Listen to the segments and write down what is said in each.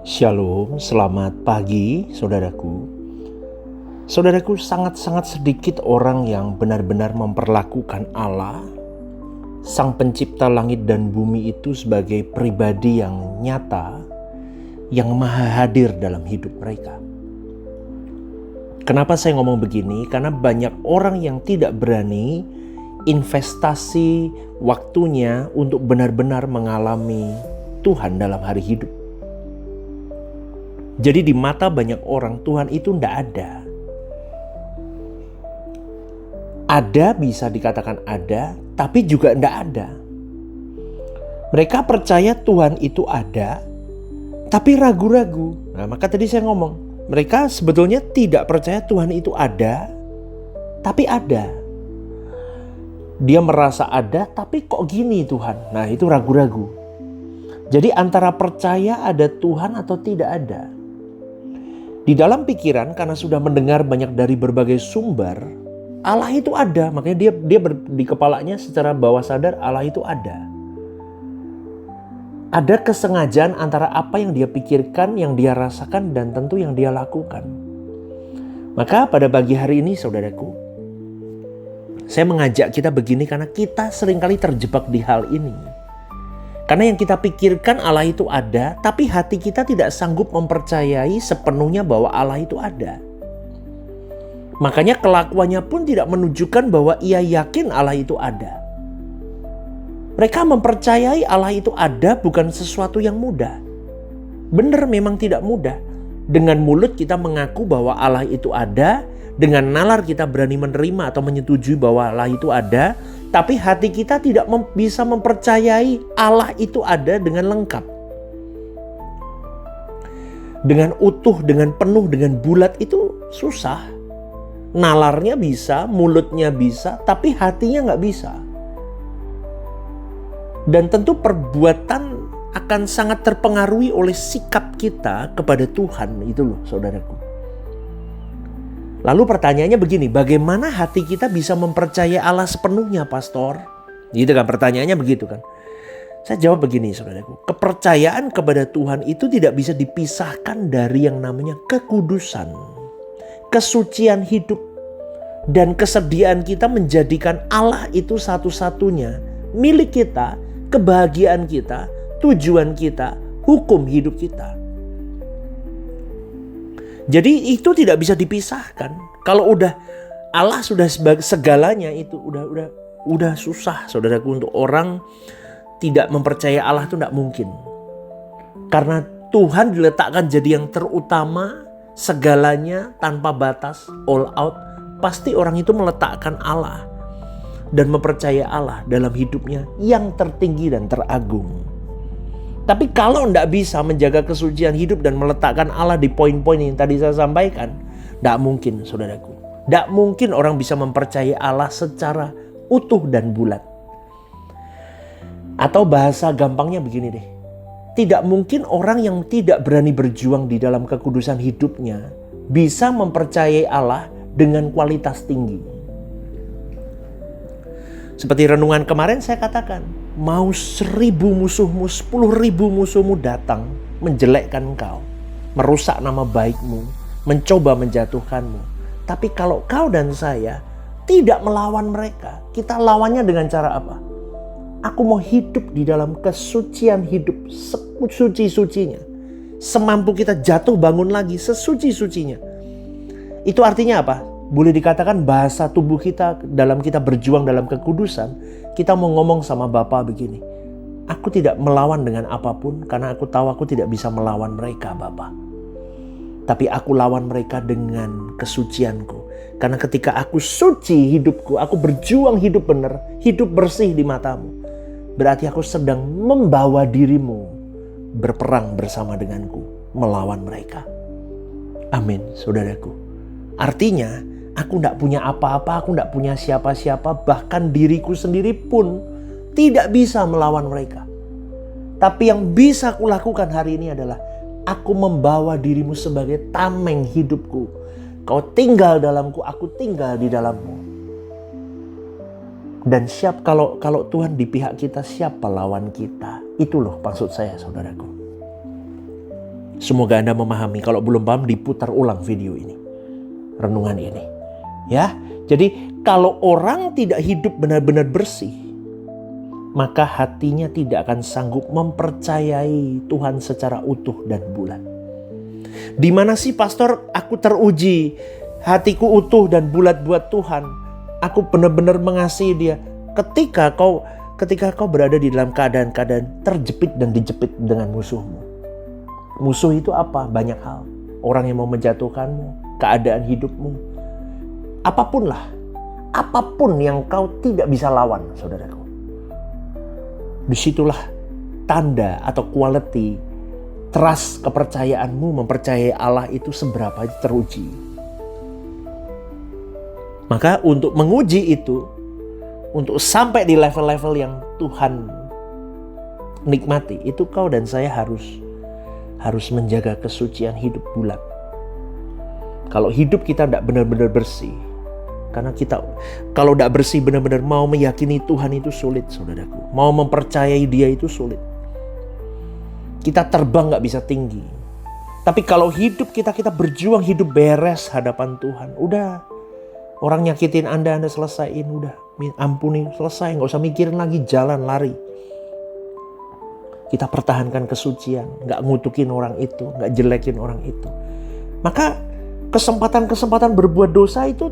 Shalom, selamat pagi saudaraku. Saudaraku, sangat-sangat sedikit orang yang benar-benar memperlakukan Allah, Sang Pencipta langit dan bumi itu sebagai pribadi yang nyata, yang maha hadir dalam hidup mereka. Kenapa saya ngomong begini? Karena banyak orang yang tidak berani investasi waktunya untuk benar-benar mengalami Tuhan dalam hari hidup. Jadi di mata banyak orang Tuhan itu tidak ada. Ada bisa dikatakan ada, tapi juga tidak ada. Mereka percaya Tuhan itu ada, tapi ragu-ragu. Nah, maka tadi saya ngomong, mereka sebetulnya tidak percaya Tuhan itu ada, tapi ada. Dia merasa ada, tapi kok gini Tuhan? Nah, itu ragu-ragu. Jadi antara percaya ada Tuhan atau tidak ada. Di dalam pikiran, karena sudah mendengar banyak dari berbagai sumber, Allah itu ada. Makanya dia di kepalanya secara bawah sadar Allah itu ada. Ada kesengajaan antara apa yang dia pikirkan, yang dia rasakan, dan tentu yang dia lakukan. Maka pada pagi hari ini saudaraku, saya mengajak kita begini karena kita seringkali terjebak di hal ini. Karena yang kita pikirkan Allah itu ada, tapi hati kita tidak sanggup mempercayai sepenuhnya bahwa Allah itu ada. Makanya kelakuannya pun tidak menunjukkan bahwa ia yakin Allah itu ada. Mereka mempercayai Allah itu ada bukan sesuatu yang mudah. Benar, memang tidak mudah. Dengan mulut kita mengaku bahwa Allah itu ada, dengan nalar kita berani menerima atau menyetujui bahwa Allah itu ada, tapi hati kita tidak bisa mempercayai Allah itu ada dengan lengkap. Dengan utuh, dengan penuh, dengan bulat itu susah. Nalarnya bisa, mulutnya bisa, tapi hatinya nggak bisa. Dan tentu perbuatan akan sangat terpengaruhi oleh sikap kita kepada Tuhan itu loh saudaraku. Lalu pertanyaannya begini, bagaimana hati kita bisa mempercayai Allah sepenuhnya, Pastor? Gitu kan, pertanyaannya begitu kan. Saya jawab begini, saudaraku. Kepercayaan kepada Tuhan itu tidak bisa dipisahkan dari yang namanya kekudusan, kesucian hidup, dan kesediaan kita menjadikan Allah itu satu-satunya milik kita, kebahagiaan kita, tujuan kita, hukum hidup kita. Jadi itu tidak bisa dipisahkan. Kalau udah Allah sudah segalanya, itu udah susah saudaraku. Untuk orang tidak mempercayai Allah itu tidak mungkin. Karena Tuhan diletakkan jadi yang terutama, segalanya tanpa batas, all out. Pasti orang itu meletakkan Allah dan mempercayai Allah dalam hidupnya yang tertinggi dan teragung. Tapi kalau tidak bisa menjaga kesucian hidup dan meletakkan Allah di poin-poin yang tadi saya sampaikan, tidak mungkin saudaraku. Tidak mungkin orang bisa mempercayai Allah secara utuh dan bulat. Atau bahasa gampangnya begini deh. Tidak mungkin orang yang tidak berani berjuang di dalam kekudusan hidupnya bisa mempercayai Allah dengan kualitas tinggi. Seperti renungan kemarin saya katakan, mau 1.000 musuhmu, 10.000 musuhmu datang menjelekkan engkau, merusak nama baikmu, mencoba menjatuhkanmu. Tapi kalau kau dan saya tidak melawan mereka, kita lawannya dengan cara apa? Aku mau hidup di dalam kesucian hidup, sesuci-sucinya. Semampu kita jatuh bangun lagi, sesuci-sucinya. Itu artinya apa? Boleh dikatakan bahasa tubuh kita dalam kita berjuang dalam kekudusan, kita mau ngomong sama Bapa begini, aku tidak melawan dengan apapun karena aku tahu aku tidak bisa melawan mereka Bapa. Tapi aku lawan mereka dengan kesucianku. Karena ketika aku suci hidupku, aku berjuang hidup benar, hidup bersih di matamu. Berarti aku sedang membawa dirimu berperang bersama denganku, melawan mereka. Amin, saudaraku. Artinya, aku tidak punya apa-apa, aku tidak punya siapa-siapa, bahkan diriku sendiri pun tidak bisa melawan mereka. Tapi yang bisa aku lakukan hari ini adalah aku membawa dirimu sebagai tameng hidupku. Kau tinggal dalamku, aku tinggal di dalammu. Dan siap kalau Tuhan di pihak kita, siapa lawan kita? Itu loh maksud saya saudaraku. Semoga Anda memahami. Kalau belum paham, diputar ulang video ini, renungan ini. Ya, jadi kalau orang tidak hidup benar-benar bersih, maka hatinya tidak akan sanggup mempercayai Tuhan secara utuh dan bulat. Di mana sih pastor aku teruji, hatiku utuh dan bulat buat Tuhan, aku benar-benar mengasihi Dia? Ketika kau berada di dalam keadaan-keadaan terjepit dan dijepit dengan musuhmu. Musuh itu apa? Banyak hal. Orang yang mau menjatuhkanmu, keadaan hidupmu, apapun yang kau tidak bisa lawan, saudaraku. Disitulah tanda atau quality trust, kepercayaanmu mempercayai Allah itu seberapa teruji. Maka untuk menguji itu, untuk sampai di level-level yang Tuhan nikmati, itu kau dan saya harus menjaga kesucian hidup bulat. Kalau hidup kita tidak benar-benar bersih, karena kita kalau tidak bersih benar-benar mau meyakini Tuhan itu sulit, saudaraku. Mau mempercayai Dia itu sulit. Kita terbang gak bisa tinggi. Tapi kalau hidup kita berjuang hidup beres hadapan Tuhan, udah. Orang nyakitin Anda selesaiin, udah. Ampuni, selesai. Gak usah mikirin lagi, jalan, lari. Kita pertahankan kesucian, gak ngutukin orang itu, gak jelekin orang itu. Maka kesempatan-kesempatan berbuat dosa itu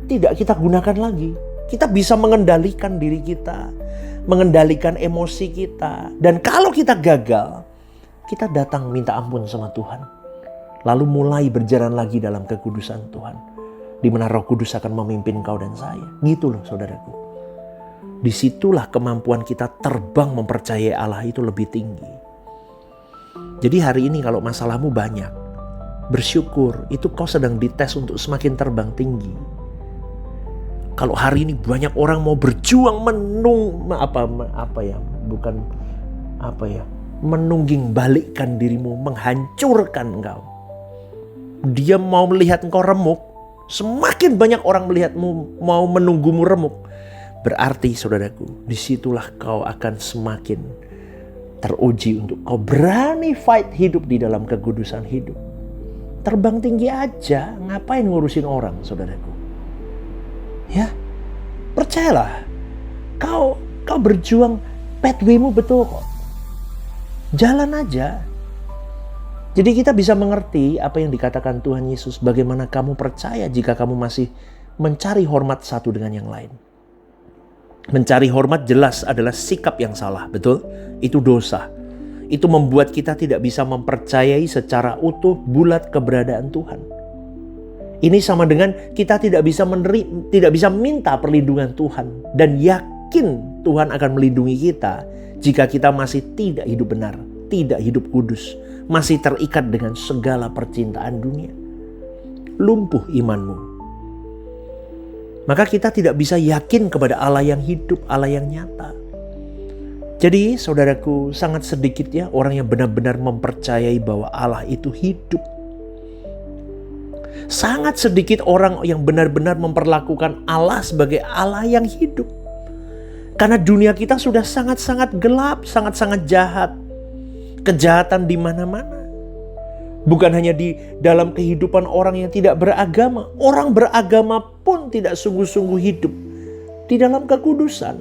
tidak kita gunakan lagi. Kita bisa mengendalikan diri kita, mengendalikan emosi kita. Dan kalau kita gagal, kita datang minta ampun sama Tuhan. Lalu mulai berjalan lagi dalam kekudusan Tuhan, di mana Roh Kudus akan memimpin kau dan saya. Gitu loh, saudaraku. Disitulah kemampuan kita terbang mempercayai Allah itu lebih tinggi. Jadi hari ini kalau masalahmu banyak, bersyukur, itu kau sedang dites untuk semakin terbang tinggi. Kalau hari ini banyak orang mau berjuang menungging balikkan dirimu, menghancurkan engkau. Dia mau melihat engkau remuk, semakin banyak orang melihatmu mau menunggumu remuk. Berarti saudaraku, disitulah kau akan semakin teruji untuk kau berani fight hidup di dalam kekudusan hidup. Terbang tinggi aja, ngapain ngurusin orang, saudaraku? Ya, percayalah, kau berjuang, pathway-mu betul kok. Jalan aja. Jadi kita bisa mengerti apa yang dikatakan Tuhan Yesus, bagaimana kamu percaya jika kamu masih mencari hormat satu dengan yang lain. Mencari hormat jelas adalah sikap yang salah, betul? Itu dosa. Itu membuat kita tidak bisa mempercayai secara utuh bulat keberadaan Tuhan. Ini sama dengan kita tidak bisa minta perlindungan Tuhan dan yakin Tuhan akan melindungi kita jika kita masih tidak hidup benar, tidak hidup kudus, masih terikat dengan segala percintaan dunia. Lumpuh imanmu. Maka kita tidak bisa yakin kepada Allah yang hidup, Allah yang nyata. Jadi saudaraku, sangat sedikit ya orang yang benar-benar mempercayai bahwa Allah itu hidup. Sangat sedikit orang yang benar-benar memperlakukan Allah sebagai Allah yang hidup. Karena dunia kita sudah sangat-sangat gelap, sangat-sangat jahat. Kejahatan di mana-mana. Bukan hanya di dalam kehidupan orang yang tidak beragama. Orang beragama pun tidak sungguh-sungguh hidup di dalam kekudusan.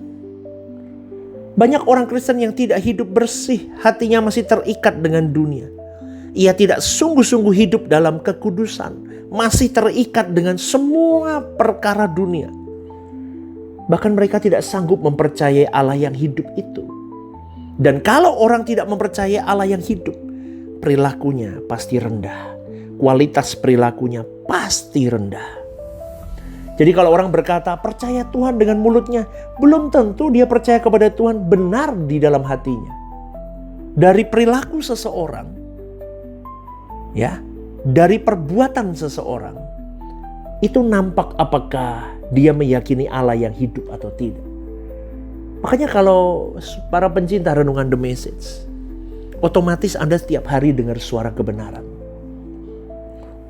Banyak orang Kristen yang tidak hidup bersih, hatinya masih terikat dengan dunia. Ia tidak sungguh-sungguh hidup dalam kekudusan, masih terikat dengan semua perkara dunia. Bahkan mereka tidak sanggup mempercayai Allah yang hidup itu. Dan kalau orang tidak mempercayai Allah yang hidup, perilakunya pasti rendah. Kualitas perilakunya pasti rendah. Jadi kalau orang berkata percaya Tuhan dengan mulutnya, belum tentu dia percaya kepada Tuhan benar di dalam hatinya. Dari perilaku seseorang, ya, dari perbuatan seseorang, itu nampak apakah dia meyakini Allah yang hidup atau tidak. Makanya kalau para pencinta renungan The Message, otomatis Anda setiap hari dengar suara kebenaran.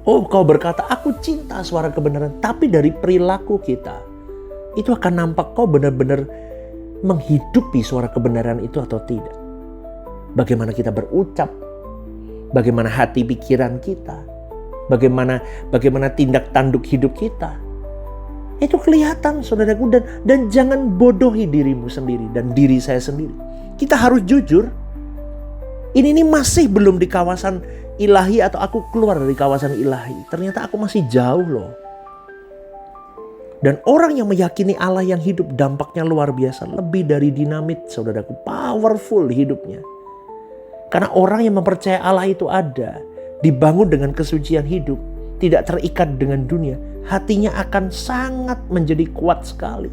Oh, kau berkata, aku cinta suara kebenaran. Tapi dari perilaku kita, itu akan nampak kau benar-benar menghidupi suara kebenaran itu atau tidak. Bagaimana kita berucap, bagaimana hati pikiran kita, bagaimana tindak tanduk hidup kita. Itu kelihatan saudaraku, dan jangan bodohi dirimu sendiri dan diri saya sendiri. Kita harus jujur. Ini masih belum di kawasan ilahi atau aku keluar dari kawasan ilahi. Ternyata aku masih jauh loh. Dan orang yang meyakini Allah yang hidup dampaknya luar biasa. Lebih dari dinamit saudaraku. Powerful hidupnya. Karena orang yang mempercaya Allah itu ada. Dibangun dengan kesucian hidup. Tidak terikat dengan dunia. Hatinya akan sangat menjadi kuat sekali.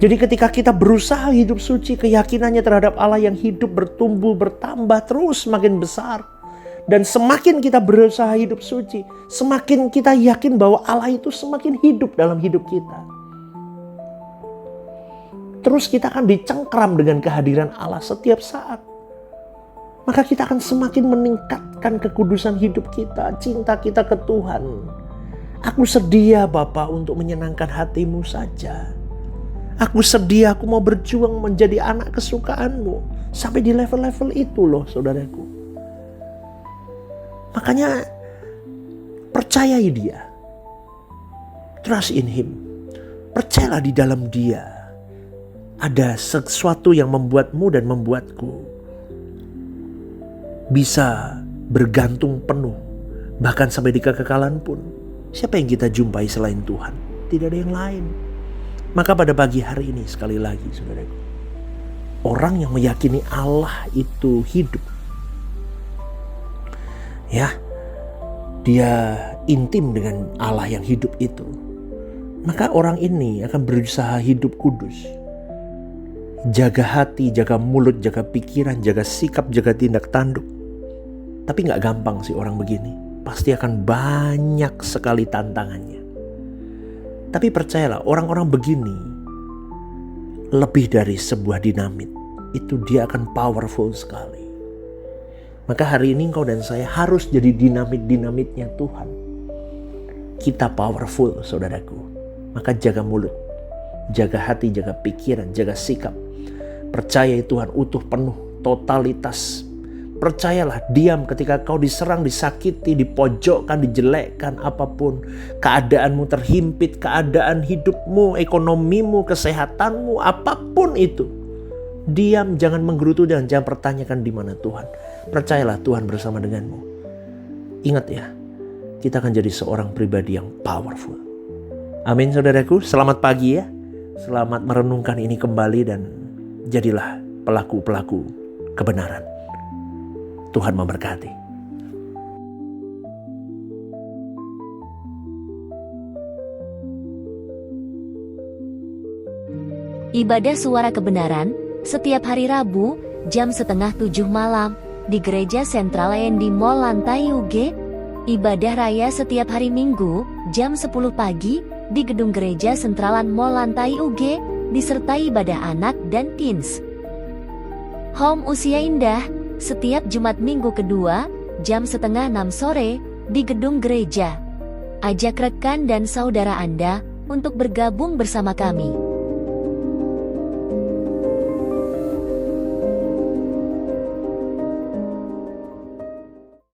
Jadi ketika kita berusaha hidup suci. Keyakinannya terhadap Allah yang hidup bertumbuh bertambah terus semakin besar. Dan semakin kita berusaha hidup suci, semakin kita yakin bahwa Allah itu semakin hidup dalam hidup kita. Terus kita akan dicengkram dengan kehadiran Allah setiap saat. Maka kita akan semakin meningkatkan kekudusan hidup kita, cinta kita ke Tuhan. Aku sedia Bapa untuk menyenangkan hatimu saja. Aku sedia, aku mau berjuang menjadi anak kesukaanmu. Sampai di level-level itu loh saudaraku. Makanya percayai dia. Trust in him. Percayalah di dalam dia. Ada sesuatu yang membuatmu dan membuatku bisa bergantung penuh. Bahkan sampai di kekekalan pun. Siapa yang kita jumpai selain Tuhan? Tidak ada yang lain. Maka pada pagi hari ini sekali lagi saudaraku. Orang yang meyakini Allah itu hidup. Ya, dia intim dengan Allah yang hidup itu. Maka orang ini akan berusaha hidup kudus. Jaga hati, jaga mulut, jaga pikiran, jaga sikap, jaga tindak tanduk. Tapi gak gampang sih orang begini. Pasti akan banyak sekali tantangannya. Tapi percayalah, orang-orang begini lebih dari sebuah dinamit. Itu dia akan powerful sekali. Maka hari ini engkau dan saya harus jadi dinamit-dinamitnya Tuhan. Kita powerful saudaraku. Maka jaga mulut, jaga hati, jaga pikiran, jaga sikap. Percayai Tuhan utuh penuh, totalitas. Percayalah, diam ketika kau diserang, disakiti, dipojokkan, dijelekkan, apapun. Keadaanmu terhimpit, keadaan hidupmu, ekonomimu, kesehatanmu, apapun itu. Diam, jangan menggerutu dan jangan pertanyakan di mana Tuhan. Percayalah Tuhan bersama denganmu. Ingat ya, kita akan jadi seorang pribadi yang powerful. Amin saudaraku, selamat pagi ya. Selamat merenungkan ini kembali dan jadilah pelaku-pelaku kebenaran. Tuhan memberkati. Ibadah Suara Kebenaran setiap hari Rabu jam 6:30 malam di Gereja Sentral AND Mall lantai UG. Ibadah Raya setiap hari Minggu jam 10 pagi di Gedung Gereja Sentralan Mall lantai UG, disertai ibadah anak dan teens. Home Usia Indah setiap Jumat Minggu kedua jam 5:30 sore di Gedung Gereja. Ajak rekan dan saudara Anda untuk bergabung bersama kami.